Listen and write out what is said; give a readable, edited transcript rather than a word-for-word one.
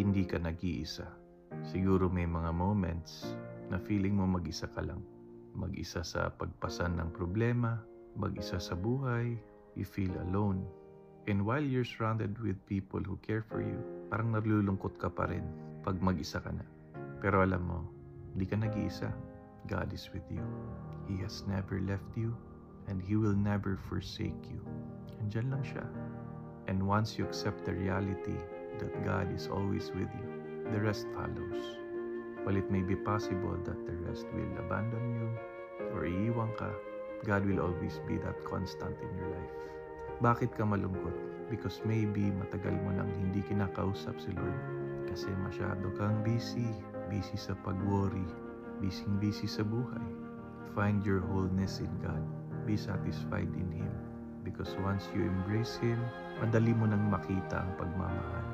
hindi ka nag-iisa. Siguro may mga moments na feeling mo mag-isa ka lang. Mag-isa sa pagpasan ng problema, mag-isa sa buhay, you feel alone. And while you're surrounded with people who care for you, parang nalulungkot ka pa rin pag mag-isa ka na. Pero alam mo, hindi ka nag-iisa. God is with you. He has never left you and He will never forsake you. Andyan lang siya. And once you accept the reality that God is always with you, the rest follows. While it may be possible that the rest will abandon you or iiwan ka, God will always be that constant in your life. Bakit ka malungkot? Because maybe matagal mo nang hindi kinakausap si Lord. Kasi masyado kang busy sa pag-worry, busy sa buhay. Find your wholeness in God. Be satisfied in Him. Because once you embrace Him, madali mo nang makita ang pagmamahal.